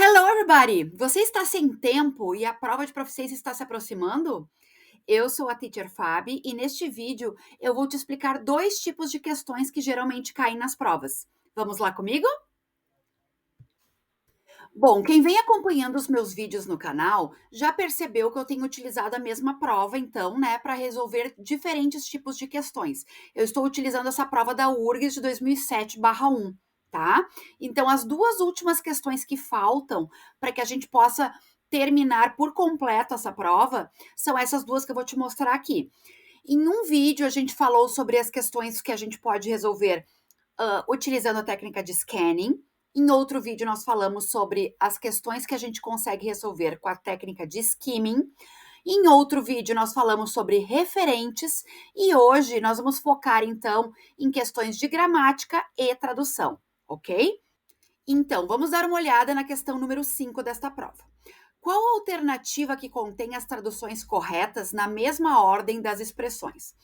Hello, everybody! Você está sem tempo e a prova de proficiência está se aproximando? Eu sou a Teacher Fabi e neste vídeo eu vou te explicar dois tipos de questões que geralmente caem nas provas. Vamos lá comigo? Bom, quem vem acompanhando os meus vídeos no canal já percebeu que eu tenho utilizado a mesma prova, então, né, para resolver diferentes tipos de questões. Eu estou utilizando essa prova da URGS de 2007/1, tá? Então, as duas últimas questões que faltam para que a gente possa terminar por completo essa prova são essas duas que eu vou te mostrar aqui. Em um vídeo, a gente falou sobre as questões que a gente pode resolver utilizando a técnica de scanning. Em outro vídeo, nós falamos sobre as questões que a gente consegue resolver com a técnica de skimming. Em outro vídeo, nós falamos sobre referentes. E hoje, nós vamos focar, então, em questões de gramática e tradução, ok? Então, vamos dar uma olhada na questão número 5 desta prova. Qual a alternativa que contém as traduções corretas na mesma ordem das expressões?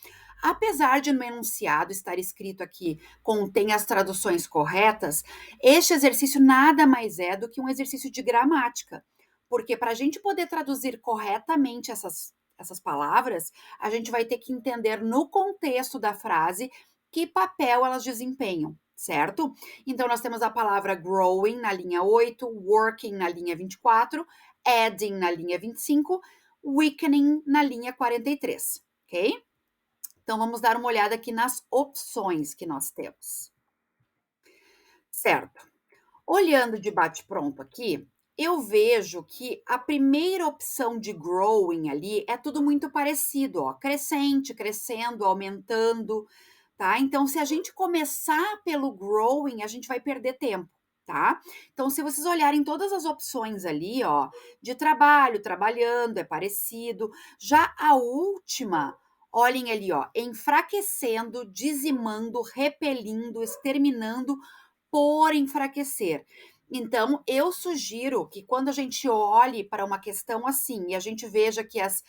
Apesar de no enunciado estar escrito aqui contém as traduções corretas, este exercício nada mais é do que um exercício de gramática. Porque para a gente poder traduzir corretamente essas palavras, a gente vai ter que entender no contexto da frase que papel elas desempenham, certo? Então, nós temos a palavra growing na linha 8, working na linha 24, adding na linha 25, weakening na linha 43, ok? Então, vamos dar uma olhada aqui nas opções que nós temos. Certo. Olhando de bate-pronto aqui, eu vejo que a primeira opção de growing ali é tudo muito parecido, ó, crescente, crescendo, aumentando, tá? Então, se a gente começar pelo growing, a gente vai perder tempo, tá? Então, se vocês olharem todas as opções ali, ó, de trabalho, trabalhando, é parecido. Já a última, olhem ali, ó, enfraquecendo, dizimando, repelindo, exterminando, por enfraquecer. Então, eu sugiro que quando a gente olhe para uma questão assim e a gente veja que as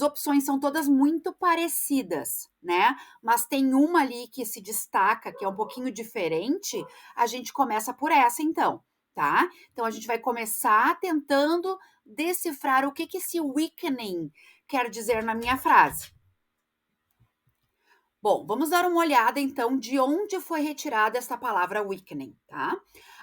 opções são todas muito parecidas, né? Mas tem uma ali que se destaca, que é um pouquinho diferente, a gente começa por essa então, tá? Então a gente vai começar tentando decifrar o que esse weakening quer dizer na minha frase. Bom, vamos dar uma olhada então de onde foi retirada esta palavra weakening, tá?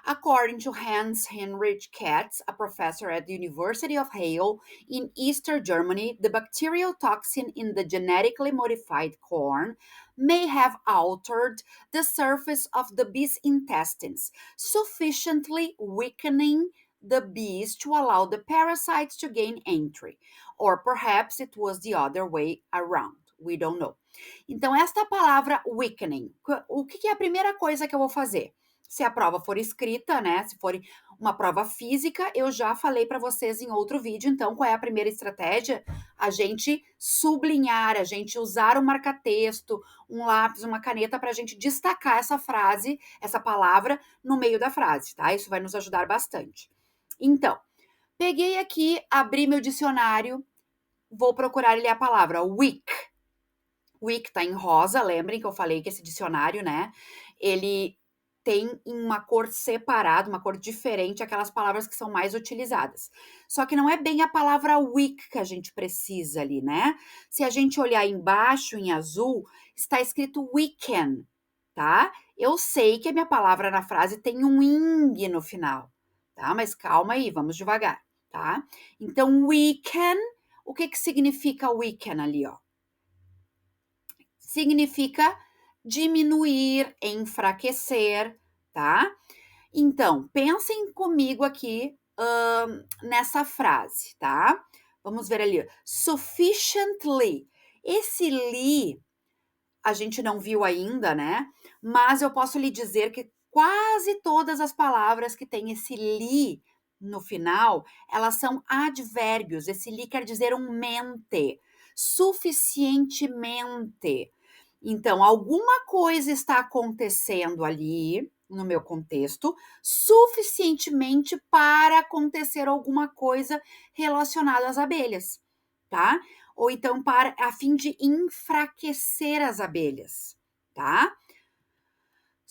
According to Hans Heinrich Katz, a professor at the University of Halle in Eastern Germany, the bacterial toxin in the genetically modified corn may have altered the surface of the bee's intestines, sufficiently weakening the bees to allow the parasites to gain entry. Or perhaps it was the other way around. We don't know. Então, esta palavra weakening, o que é a primeira coisa que eu vou fazer? Se a prova for escrita, né? Se for uma prova física, eu já falei para vocês em outro vídeo. Então, qual é a primeira estratégia? A gente sublinhar, a gente usar um marca-texto, um lápis, uma caneta para a gente destacar essa frase, essa palavra no meio da frase, tá? Isso vai nos ajudar bastante. Então, peguei aqui, abri meu dicionário, vou procurar ali a palavra weak. Weak tá em rosa, lembrem que eu falei que esse dicionário, né, ele tem uma cor separada, uma cor diferente, aquelas palavras que são mais utilizadas. Só que não é bem a palavra weak que a gente precisa ali, né? Se a gente olhar embaixo em azul, está escrito weaken, tá? Eu sei que a minha palavra na frase tem um ing no final, tá? Mas calma aí, vamos devagar, tá? Então, weaken, o que significa weaken ali, ó? Significa diminuir, enfraquecer, tá? Então, pensem comigo aqui nessa frase, tá? Vamos ver ali. Sufficiently. Esse li a gente não viu ainda, né? Mas eu posso lhe dizer que quase todas as palavras que têm esse li no final, elas são advérbios. Esse li quer dizer um mente, suficientemente. Então, alguma coisa está acontecendo ali no meu contexto, suficientemente para acontecer alguma coisa relacionada às abelhas, tá? Ou então a fim de enfraquecer as abelhas, tá?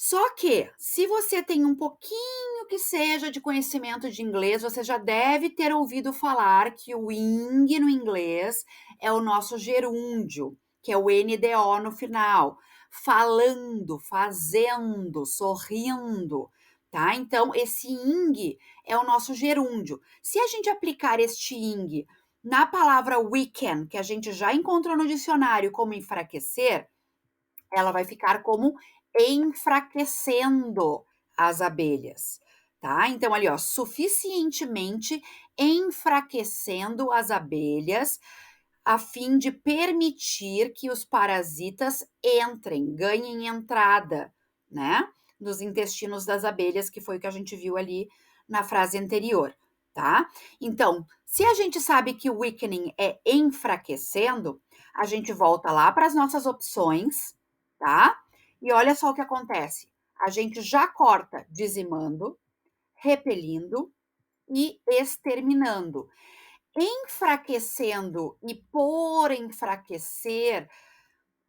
Só que, se você tem um pouquinho que seja de conhecimento de inglês, você já deve ter ouvido falar que o ing no inglês é o nosso gerúndio, que é o NDO no final. Falando, fazendo, sorrindo, tá? Então, esse ing é o nosso gerúndio. Se a gente aplicar este ing na palavra weekend, que a gente já encontrou no dicionário como enfraquecer, ela vai ficar como enfraquecendo as abelhas, tá? Então, ali, ó, suficientemente enfraquecendo as abelhas, a fim de permitir que os parasitas entrem, ganhem entrada, né? Nos intestinos das abelhas, que foi o que a gente viu ali na frase anterior, tá? Então, se a gente sabe que o weakening é enfraquecendo, a gente volta lá para as nossas opções, tá? E olha só o que acontece. A gente já corta dizimando, repelindo e exterminando. Enfraquecendo e por enfraquecer,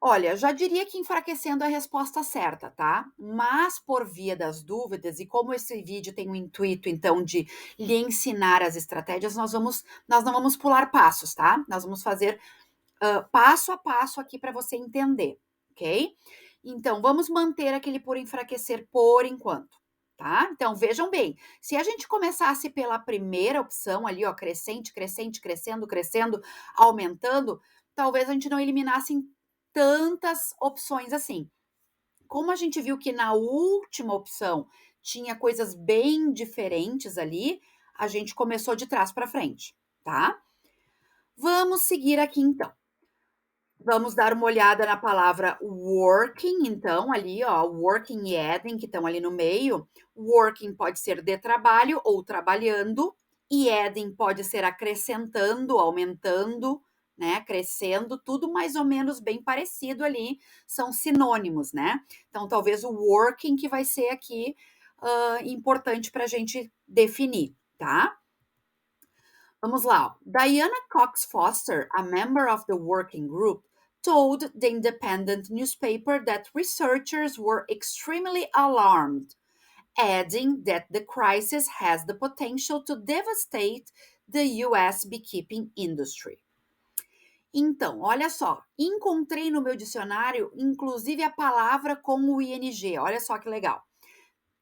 olha, já diria que enfraquecendo é a resposta certa, tá? Mas por via das dúvidas, e como esse vídeo tem o intuito, então, de lhe ensinar as estratégias, nós não vamos pular passos, tá? Nós vamos fazer passo a passo aqui para você entender, ok? Então, vamos manter aquele por enfraquecer por enquanto, tá? Então, vejam bem, se a gente começasse pela primeira opção ali, ó, crescente, crescente, crescendo, crescendo, aumentando, talvez a gente não eliminasse tantas opções assim. Como a gente viu que na última opção tinha coisas bem diferentes ali, a gente começou de trás para frente, tá? Vamos seguir aqui então. Vamos dar uma olhada na palavra working, então, ali, ó, working e adding, que estão ali no meio. Working pode ser de trabalho ou trabalhando, e adding pode ser acrescentando, aumentando, né, crescendo, tudo mais ou menos bem parecido ali, são sinônimos, né? Então, talvez o working que vai ser aqui importante para a gente definir, tá? Vamos lá. Diana Cox Foster, a member of the working group, told the Independent newspaper that researchers were extremely alarmed, adding that the crisis has the potential to devastate the US beekeeping industry. Então, olha só, encontrei no meu dicionário, inclusive a palavra com o ing. Olha só que legal.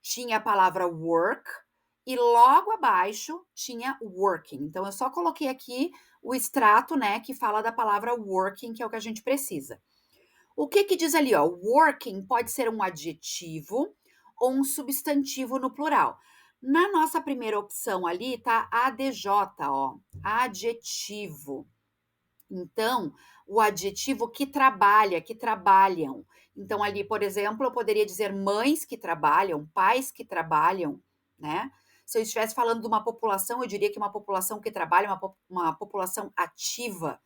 Tinha a palavra work e logo abaixo tinha working. Então, eu só coloquei aqui o extrato, né, que fala da palavra working, que é o que a gente precisa. O que que diz ali, ó? Working pode ser um adjetivo ou um substantivo no plural. Na nossa primeira opção ali tá ADJ, ó, adjetivo. Então, o adjetivo que trabalha, que trabalham. Então, ali, por exemplo, eu poderia dizer mães que trabalham, pais que trabalham, né? Se eu estivesse falando de uma população, eu diria que uma população que trabalha, uma população ativa,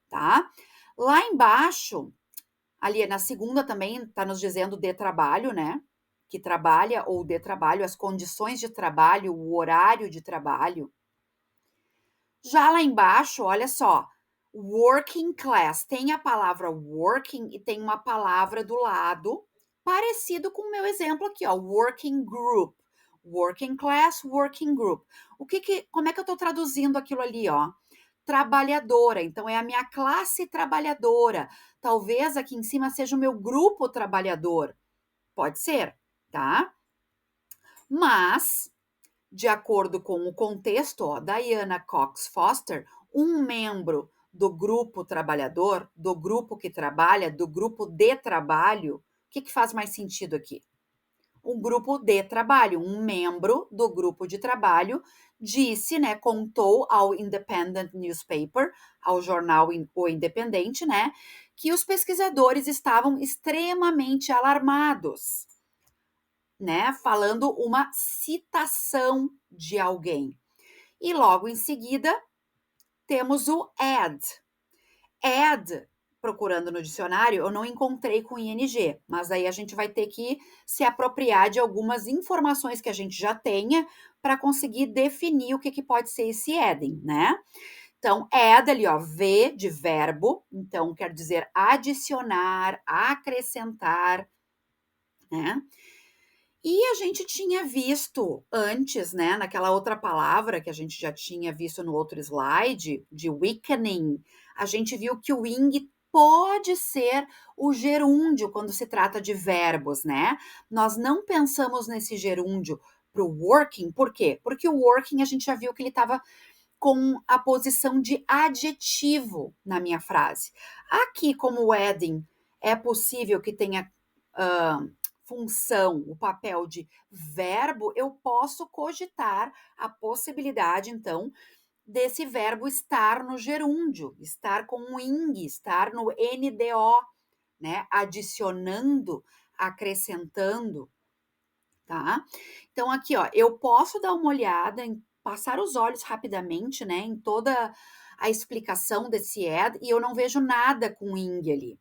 tá? Lá embaixo, ali na segunda também, está nos dizendo de trabalho, né? Que trabalha ou de trabalho, as condições de trabalho, o horário de trabalho. Já lá embaixo, olha só, working class. Tem a palavra working e tem uma palavra do lado, parecido com o meu exemplo aqui, ó, working group. Working class, working group. Como é que eu estou traduzindo aquilo ali, ó? Trabalhadora. Então, é a minha classe trabalhadora. Talvez aqui em cima seja o meu grupo trabalhador. Pode ser, tá? Mas de acordo com o contexto, ó, Diana Cox Foster, um membro do grupo trabalhador, do grupo que trabalha, do grupo de trabalho, o que faz mais sentido aqui? Um grupo de trabalho, um membro do grupo de trabalho disse, né, contou ao Independent Newspaper, ao jornal O Independente, né, que os pesquisadores estavam extremamente alarmados, né, falando uma citação de alguém. E logo em seguida temos o add. Add, procurando no dicionário, eu não encontrei com ing, mas aí a gente vai ter que se apropriar de algumas informações que a gente já tenha para conseguir definir o que pode ser esse adding, né? Então, add ali, ó, V de verbo, então quer dizer adicionar, acrescentar, né? E a gente tinha visto antes, né, naquela outra palavra que a gente já tinha visto no outro slide, de weakening, a gente viu que o ing pode ser o gerúndio quando se trata de verbos, né. Nós não pensamos nesse gerúndio para o working, por quê? Porque o working a gente já viu que ele estava com a posição de adjetivo na minha frase. Aqui, como o wedding é possível que tenha função, o papel de verbo, eu posso cogitar a possibilidade, então, desse verbo estar no gerúndio, estar com o ing, estar no NDO, né? Adicionando, acrescentando, tá? Então, aqui, ó, eu posso dar uma olhada, passar os olhos rapidamente, né, em toda a explicação desse ed, e eu não vejo nada com ing ali.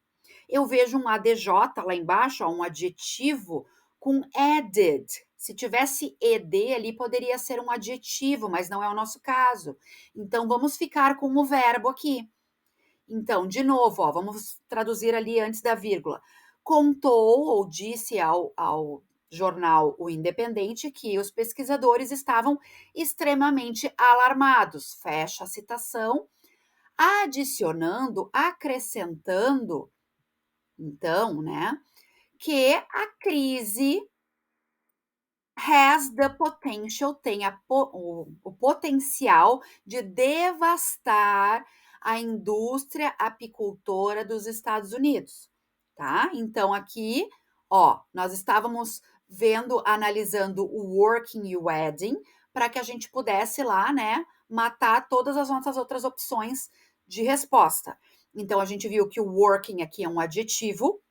Eu vejo um adj lá embaixo, ó, um adjetivo com added. Se tivesse ed ali, poderia ser um adjetivo, mas não é o nosso caso. Então, vamos ficar com o verbo aqui. Então, de novo, ó, vamos traduzir ali antes da vírgula. Contou ou disse ao jornal O Independente que os pesquisadores estavam extremamente alarmados. Fecha a citação, adicionando, acrescentando, então, né, que a crise has the potential, tem o potencial de devastar a indústria apicultora dos Estados Unidos, tá? Então, aqui, ó, nós estávamos vendo, analisando o working e o wedding, para que a gente pudesse lá, né, matar todas as nossas outras opções de resposta. Então, a gente viu que o working aqui é um adjetivo,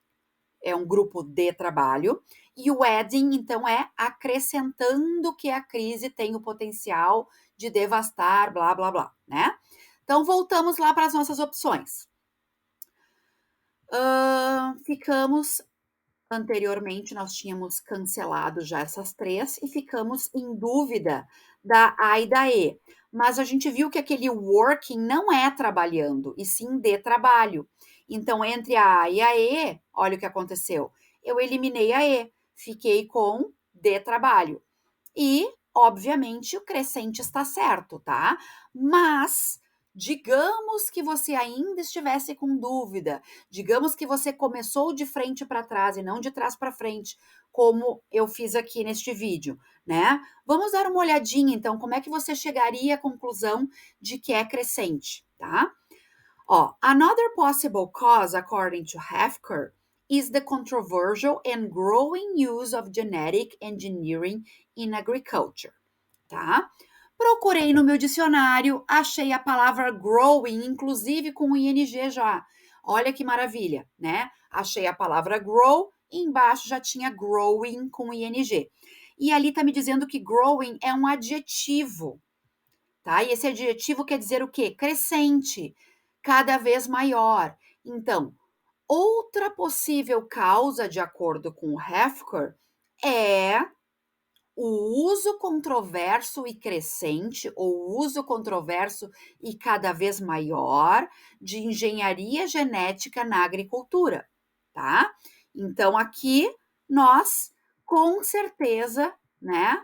é um grupo de trabalho, e o adding, então, é acrescentando que a crise tem o potencial de devastar, blá, blá, blá, né? Então, voltamos lá para as nossas opções. Ficamos, anteriormente, nós tínhamos cancelado já essas três e ficamos em dúvida da A e da E. Mas a gente viu que aquele working não é trabalhando, e sim de trabalho. Então, entre a A e a E, olha o que aconteceu. Eu eliminei a E, fiquei com de trabalho. E, obviamente, o crescente está certo, tá? Mas, digamos que você ainda estivesse com dúvida, digamos que você começou de frente para trás e não de trás para frente, como eu fiz aqui neste vídeo, né? Vamos dar uma olhadinha, então, como é que você chegaria à conclusão de que é crescente, tá? Ó, another possible cause, according to Hefker, is the controversial and growing use of genetic engineering in agriculture, tá? Procurei no meu dicionário, achei a palavra growing, inclusive com o ing já. Olha que maravilha, né? Achei a palavra grow e embaixo já tinha growing com o ing. E ali tá me dizendo que growing é um adjetivo, tá? E esse adjetivo quer dizer o quê? Crescente, cada vez maior. Então, outra possível causa, de acordo com o Hefker, é o uso controverso e crescente, ou o uso controverso e cada vez maior de engenharia genética na agricultura, tá? Então, aqui nós, com certeza, né,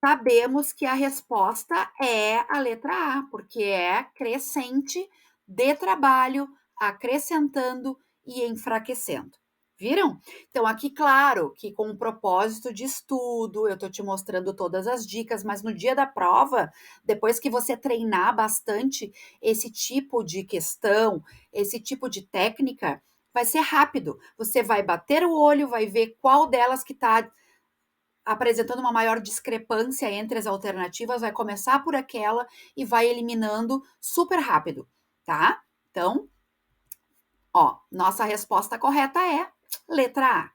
sabemos que a resposta é a letra A, porque é crescente de trabalho, acrescentando e enfraquecendo. Viram? Então, aqui, claro, que com o propósito de estudo, eu estou te mostrando todas as dicas, mas no dia da prova, depois que você treinar bastante esse tipo de questão, esse tipo de técnica, vai ser rápido. Você vai bater o olho, vai ver qual delas que está apresentando uma maior discrepância entre as alternativas, vai começar por aquela e vai eliminando super rápido, tá? Então, ó, nossa resposta correta é letra A.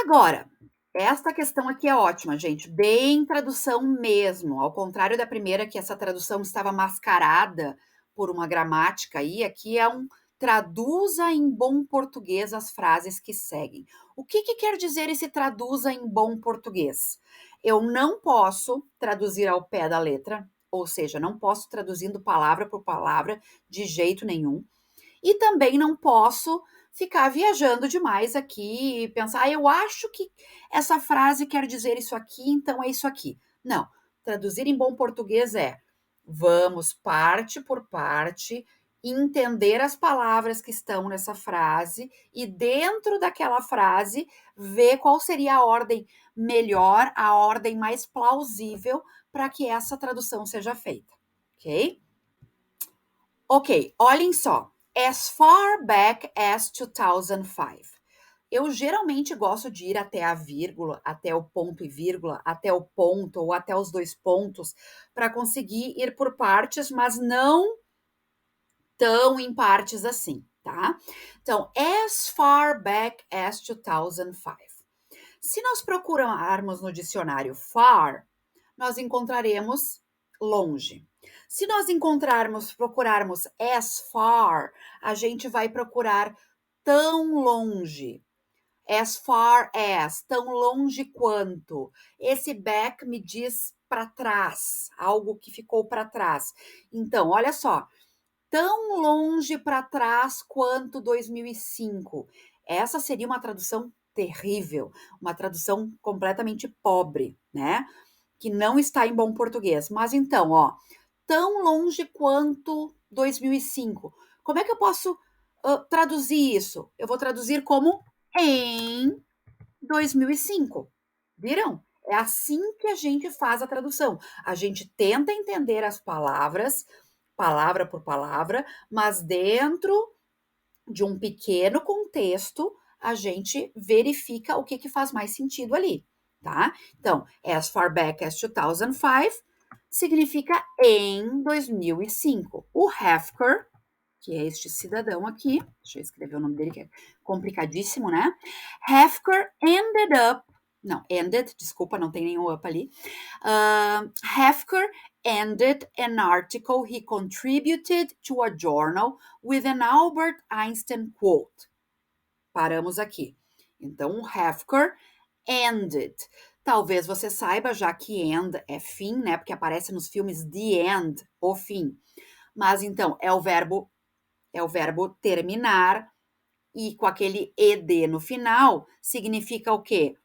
Agora, esta questão aqui é ótima, gente, bem tradução mesmo, ao contrário da primeira, que essa tradução estava mascarada por uma gramática aí, aqui é um traduza em bom português as frases que seguem. O que quer dizer esse traduza em bom português? Eu não posso traduzir ao pé da letra, ou seja, não posso traduzindo palavra por palavra de jeito nenhum, e também não posso ficar viajando demais aqui e pensar: eu acho que essa frase quer dizer isso aqui, então é isso aqui. Não, traduzir em bom português é: vamos parte por parte entender as palavras que estão nessa frase e dentro daquela frase ver qual seria a ordem melhor, a ordem mais plausível para que essa tradução seja feita, ok? Ok, olhem só. As far back as 2005. Eu geralmente gosto de ir até a vírgula, até o ponto e vírgula, até o ponto ou até os dois pontos, para conseguir ir por partes, mas não tão em partes assim, tá? Então, as far back as 2005. Se nós procurarmos no dicionário far, nós encontraremos longe. Se nós procurarmos as far, a gente vai procurar tão longe. As far as, tão longe quanto. Esse back me diz para trás, algo que ficou para trás. Então, olha só, tão longe para trás quanto 2005. Essa seria uma tradução terrível, uma tradução completamente pobre, né? Que não está em bom português. Mas então, ó, tão longe quanto 2005. Como é que eu posso traduzir isso? Eu vou traduzir como em 2005. Viram? É assim que a gente faz a tradução. A gente tenta entender as palavras, palavra por palavra, mas dentro de um pequeno contexto, a gente verifica o que, que faz mais sentido ali, tá? Então, as far back as 2005 significa em 2005. O Hefker, que é este cidadão aqui, deixa eu escrever o nome dele, que é complicadíssimo, né? Hefker ended up, não, ended, desculpa, não tem nenhum up ali. Hefker ended an article he contributed to a journal with an Albert Einstein quote. Paramos aqui. Então, o Hefker ended. Talvez você saiba, já que end é fim, né? Porque aparece nos filmes the end, o fim. Mas então, é o verbo terminar e com aquele ed no final, significa o quê?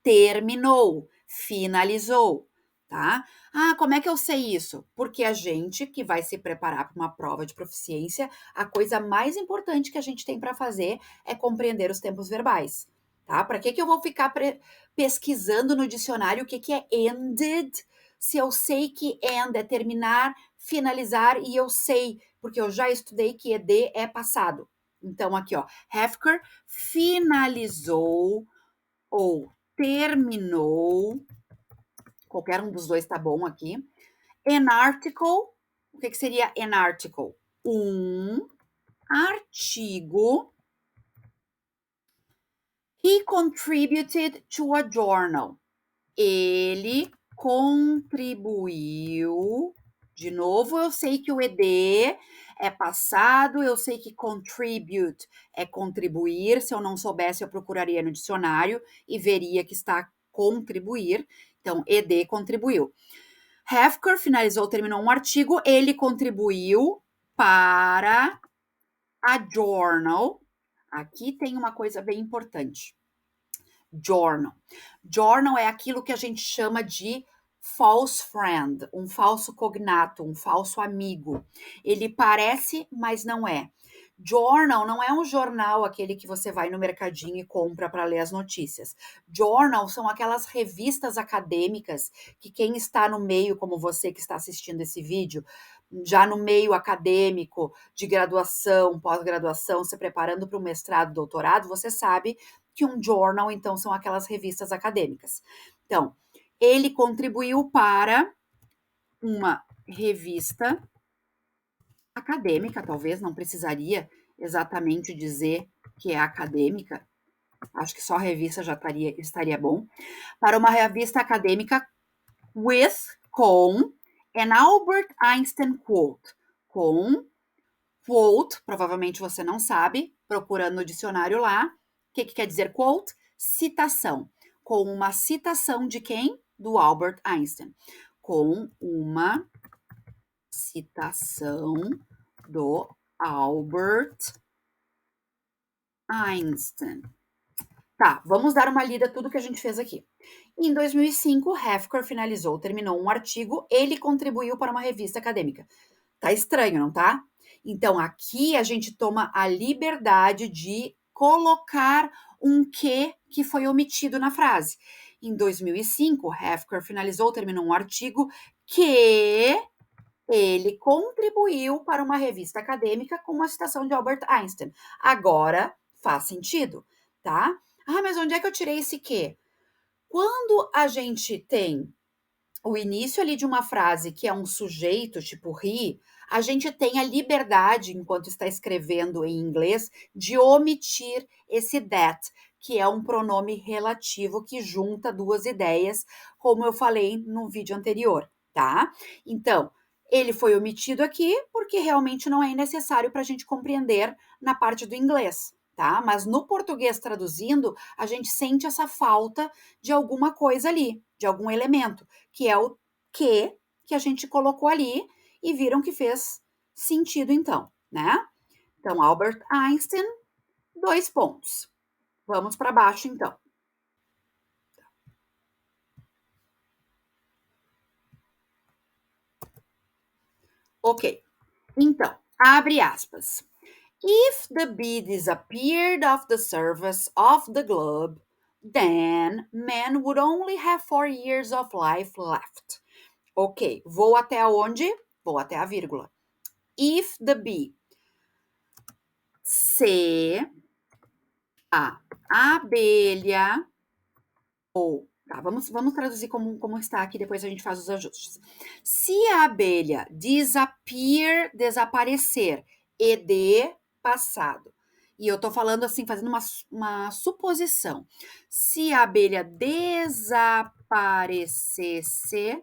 Terminou, finalizou, tá? Ah, como é que eu sei isso? Porque a gente que vai se preparar para uma prova de proficiência, a coisa mais importante que a gente tem para fazer é compreender os tempos verbais, tá? Para que eu vou ficar pesquisando no dicionário o que que é ended, se eu sei que end é terminar, finalizar e eu sei, porque eu já estudei que ed é passado. Então aqui, ó, Hefker finalizou ou terminou, qualquer um dos dois tá bom aqui. An article, o que seria an article? Um artigo. He contributed to a journal. Ele contribuiu. De novo, eu sei que o ed é passado, eu sei que contribute é contribuir. Se eu não soubesse, eu procuraria no dicionário e veria que está contribuir. Então, ed contribuiu. Hefker finalizou, terminou um artigo, ele contribuiu para a journal. Aqui tem uma coisa bem importante. Journal. Journal é aquilo que a gente chama de false friend, um falso cognato, um falso amigo. Ele parece, mas não é. Journal não é um jornal aquele que você vai no mercadinho e compra para ler as notícias. Journal são aquelas revistas acadêmicas que quem está no meio, como você que está assistindo esse vídeo, já no meio acadêmico, de graduação, pós-graduação, se preparando para o mestrado, doutorado, você sabe que um journal, então, são aquelas revistas acadêmicas. Então, ele contribuiu para uma revista acadêmica, talvez não precisaria exatamente dizer que é acadêmica, acho que só a revista já estaria bom, para uma revista acadêmica com an Albert Einstein quote, com quote, provavelmente você não sabe, procurando no dicionário lá, o que quer dizer quote? Citação. Com uma citação de quem? Do Albert Einstein. Com uma citação do Albert Einstein. Tá, vamos dar uma lida tudo que a gente fez aqui. Em 2005, Hefker terminou um artigo, ele contribuiu para uma revista acadêmica. Tá estranho, não tá? Então, aqui a gente toma a liberdade de colocar um que foi omitido na frase. Em 2005, Hefker terminou um artigo que ele contribuiu para uma revista acadêmica com uma citação de Albert Einstein. Agora faz sentido, tá? Ah, mas onde é que eu tirei esse que? Quando a gente tem o início ali de uma frase que é um sujeito, tipo he, a gente tem a liberdade, enquanto está escrevendo em inglês, de omitir esse that, que é um pronome relativo que junta duas ideias, como eu falei no vídeo anterior, tá? Então, ele foi omitido aqui porque realmente não é necessário para a gente compreender na parte do inglês, tá? Mas no português traduzindo, a gente sente essa falta de alguma coisa ali, de algum elemento, que é o que a gente colocou ali e viram que fez sentido então, né? Então, Albert Einstein, 2 pontos. Vamos para baixo então. Ok. Então, abre aspas. If the bee disappeared off the surface of the globe, then man would only have 4 years of life left. Ok, vou até onde? Vou até a vírgula. If the bee, se a abelha, ou, tá, vamos traduzir como está aqui, depois a gente faz os ajustes. Se a abelha desaparecer, ed passado. E eu tô falando assim, fazendo uma suposição. Se a abelha desaparecesse,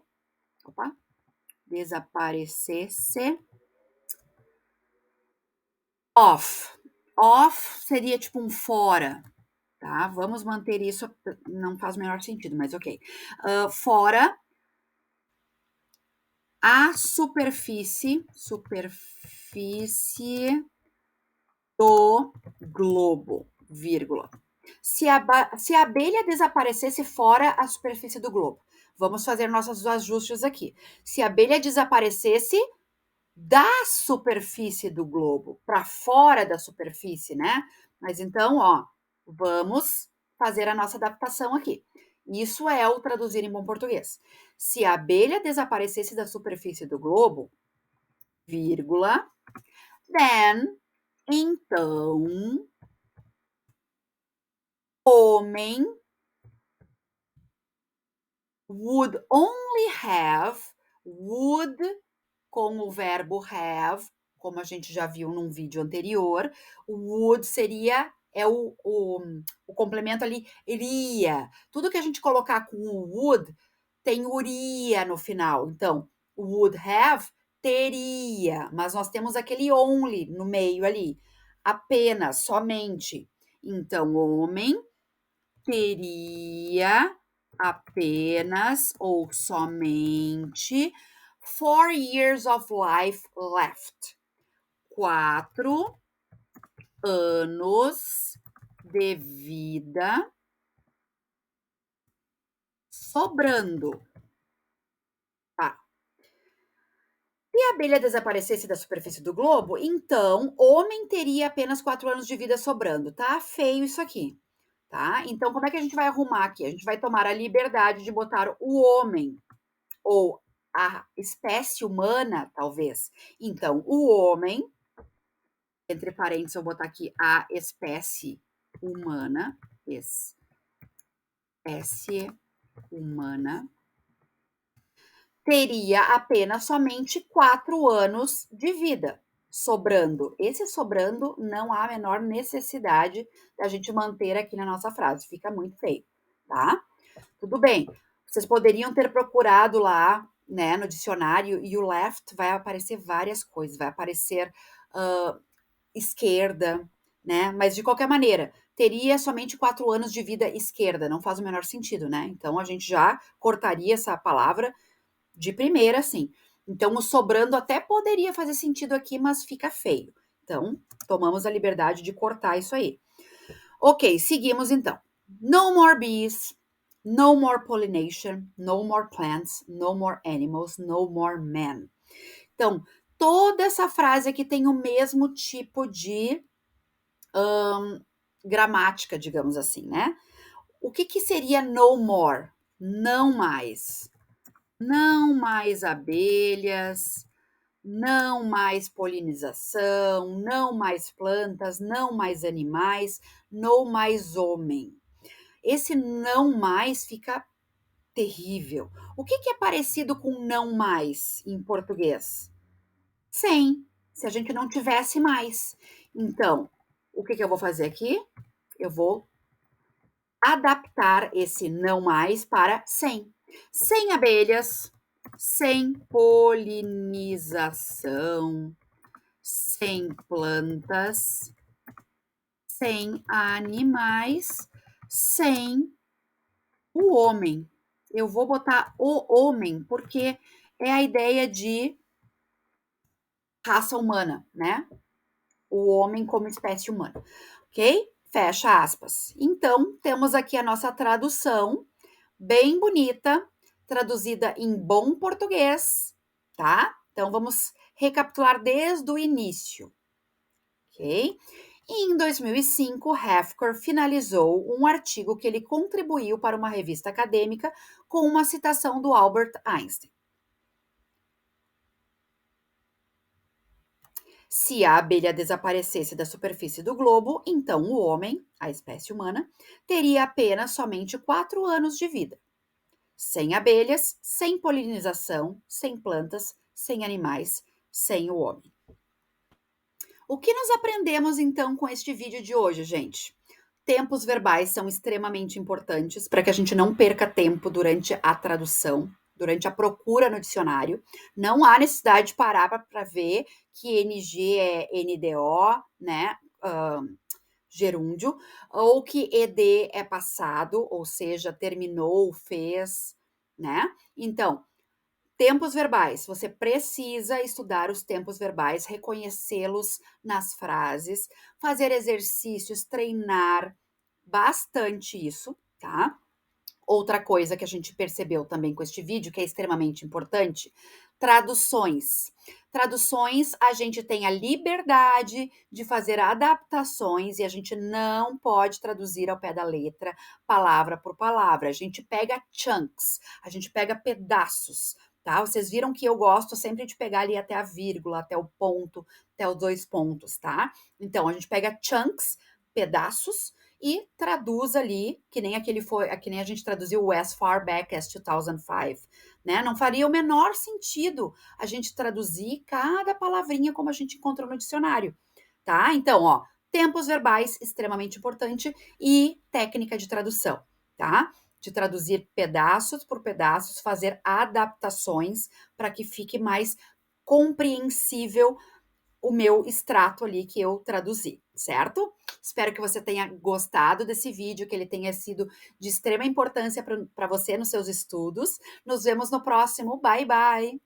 off. Off seria tipo um fora, tá? Vamos manter isso, não faz o menor sentido, mas ok. Fora a superfície do globo, vírgula. Se a abelha desaparecesse fora a superfície do globo, vamos fazer nossos ajustes aqui. Se a abelha desaparecesse da superfície do globo para fora da superfície, né? Mas então, ó, vamos fazer a nossa adaptação aqui. Isso é o traduzir em bom português. Se a abelha desaparecesse da superfície do globo, vírgula, then, então, homem would only have, would com o verbo have, como a gente já viu num vídeo anterior, o would seria o complemento ali, iria. Tudo que a gente colocar com o would tem uria no final. Então, would have teria, mas nós temos aquele only no meio ali, apenas, somente. Então, homem teria apenas ou somente 4 years of life left. 4 anos de vida sobrando. Tá. Se a abelha desaparecesse da superfície do globo, então homem teria apenas 4 anos de vida sobrando. Tá feio isso aqui, tá? Então, como é que a gente vai arrumar aqui? A gente vai tomar a liberdade de botar o homem ou a espécie humana, talvez. Então, o homem, entre parênteses, eu vou botar aqui a espécie humana, espécie humana, teria apenas somente 4 anos de vida sobrando. Esse sobrando não há a menor necessidade da gente manter aqui na nossa frase, fica muito feio, tá? Tudo bem. Vocês poderiam ter procurado lá, né, no dicionário, e o left vai aparecer várias coisas, vai aparecer esquerda, né? Mas de qualquer maneira, teria somente 4 anos de vida esquerda, não faz o menor sentido, né? Então a gente já cortaria essa palavra de primeira, assim. Então o sobrando até poderia fazer sentido aqui, mas fica feio. Então, tomamos a liberdade de cortar isso aí. Ok, seguimos então. No more bees, no more pollination, no more plants, no more animals, no more men. Então, toda essa frase aqui tem o mesmo tipo de gramática, digamos assim, né? O que que seria no more? Não mais. Não mais abelhas, não mais polinização, não mais plantas, não mais animais, não mais homem. Esse não mais fica terrível. O que que é parecido com não mais em português? Sem, se a gente não tivesse mais. Então, o que que eu vou fazer aqui? Eu vou adaptar esse não mais para sem. Sem abelhas, sem polinização, sem plantas, sem animais, sem o homem. Eu vou botar o homem porque é a ideia de raça humana, né? O homem como espécie humana, ok? Fecha aspas. Então, temos aqui a nossa tradução, bem bonita, traduzida em bom português, tá? Então, vamos recapitular desde o início, ok? Em 2005, Hefker finalizou um artigo que ele contribuiu para uma revista acadêmica com uma citação do Albert Einstein. Se a abelha desaparecesse da superfície do globo, então o homem, a espécie humana, teria apenas somente 4 anos de vida. Sem abelhas, sem polinização, sem plantas, sem animais, sem o homem. O que nós aprendemos então com este vídeo de hoje, gente? Tempos verbais são extremamente importantes para que a gente não perca tempo durante a tradução, durante a procura no dicionário. Não há necessidade de parar para ver que NG é NDO, né? Gerúndio, ou que ED é passado, ou seja, terminou, fez, né? Então, tempos verbais, você precisa estudar os tempos verbais, reconhecê-los nas frases, fazer exercícios, treinar bastante isso, tá? Outra coisa que a gente percebeu também com este vídeo, que é extremamente importante, traduções. Traduções, a gente tem a liberdade de fazer adaptações e a gente não pode traduzir ao pé da letra, palavra por palavra. A gente pega chunks, a gente pega pedaços, tá? Vocês viram que eu gosto sempre de pegar ali até a vírgula, até o ponto, até os 2 pontos, tá? Então, a gente pega chunks, pedaços, e traduz ali, que nem que nem a gente traduziu o as far back as 2005, né? Não faria o menor sentido a gente traduzir cada palavrinha como a gente encontrou no dicionário, tá? Então, ó, tempos verbais extremamente importante e técnica de tradução, tá? De traduzir pedaços por pedaços, fazer adaptações para que fique mais compreensível o meu extrato ali que eu traduzi, certo? Espero que você tenha gostado desse vídeo, que ele tenha sido de extrema importância para você nos seus estudos. Nos vemos no próximo. Bye, bye!